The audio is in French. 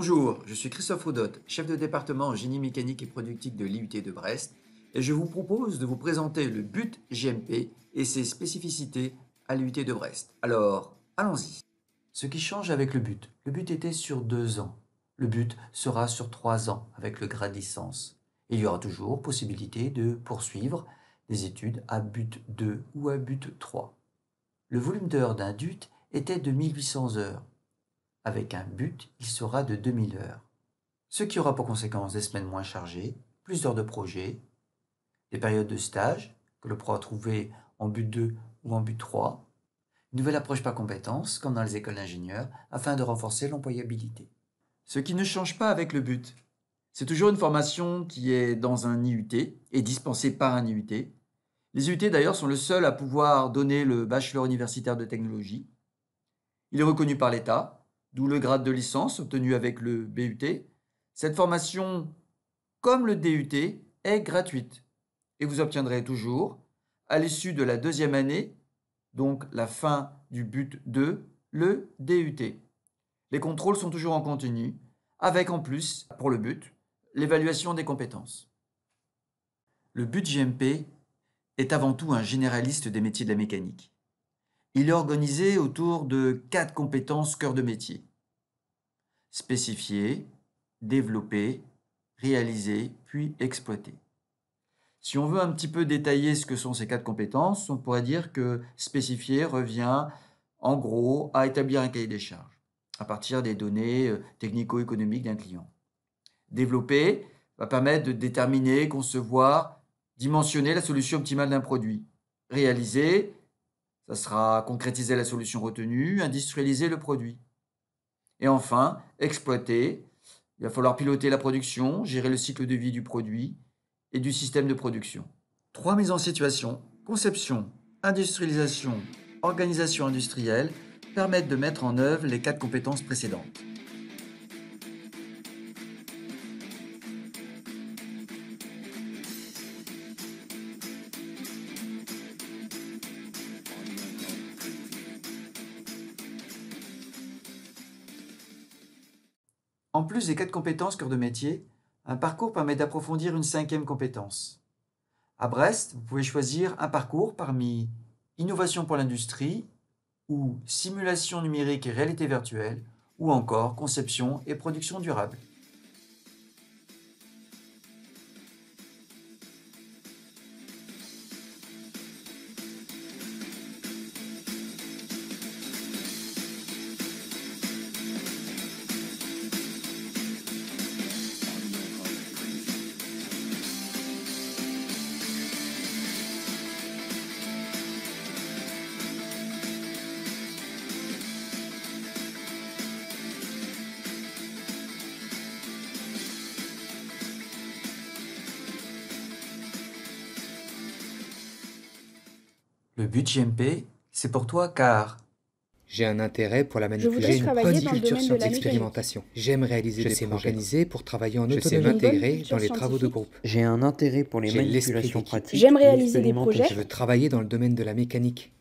Bonjour, je suis Christophe Audotte, chef de département en génie mécanique et productique de l'IUT de Brest, et je vous propose de vous présenter le BUT GMP et ses spécificités à l'IUT de Brest. Alors, allons-y. Ce qui change avec le BUT était sur 2 ans. Le BUT sera sur 3 ans avec le grade licence. Il y aura toujours possibilité de poursuivre des études à BUT 2 ou à BUT 3. Le volume d'heures d'un DUT était de 1800 heures. Avec un BUT, il sera de 2000 heures. Ce qui aura pour conséquence des semaines moins chargées, plus d'heures de projet, des périodes de stage que l'on pourra trouver en BUT 2 ou en BUT 3, une nouvelle approche par compétences comme dans les écoles d'ingénieurs afin de renforcer l'employabilité. Ce qui ne change pas avec le BUT, c'est toujours une formation qui est dans un IUT et dispensée par un IUT. Les IUT d'ailleurs sont le seul à pouvoir donner le bachelor universitaire de technologie. Il est reconnu par l'État, d'où le grade de licence obtenu avec le BUT. Cette formation, comme le DUT, est gratuite et vous obtiendrez toujours, à l'issue de la 2e année, donc la fin du BUT 2, le DUT. Les contrôles sont toujours en continu, avec en plus, pour le BUT, l'évaluation des compétences. Le BUT GMP est avant tout un généraliste des métiers de la mécanique. Il est organisé autour de 4 compétences cœur de métier. Spécifier, développer, réaliser, puis exploiter. Si on veut un petit peu détailler ce que sont ces 4 compétences, on pourrait dire que spécifier revient en gros à établir un cahier des charges à partir des données technico-économiques d'un client. Développer va permettre de déterminer, concevoir, dimensionner la solution optimale d'un produit. Réaliser, ça sera concrétiser la solution retenue, industrialiser le produit. Et enfin, exploiter, il va falloir piloter la production, gérer le cycle de vie du produit et du système de production. 3 mises en situation, conception, industrialisation, organisation industrielle, permettent de mettre en œuvre les 4 compétences précédentes. En plus des 4 compétences cœur de métier, un parcours permet d'approfondir une 5e compétence. À Brest, vous pouvez choisir un parcours parmi innovation pour l'industrie ou simulation numérique et réalité virtuelle ou encore conception et production durable. Le BUT GMP, c'est pour toi car J'ai un intérêt pour la Je voudrais manipulation, travailler dans le culture domaine de la mécanique. expérimentation. J'aime réaliser des projets. Je sais m'organiser pour travailler en autonomie. Je sais J'ai une bonne m'intégrer culture dans les travaux de scientifique. groupe. J'ai un intérêt pour les J'ai l'esprit manipulations d'équipe. pratiques J'aime et réaliser des expérimentées. projets. Je veux travailler dans le domaine de la mécanique.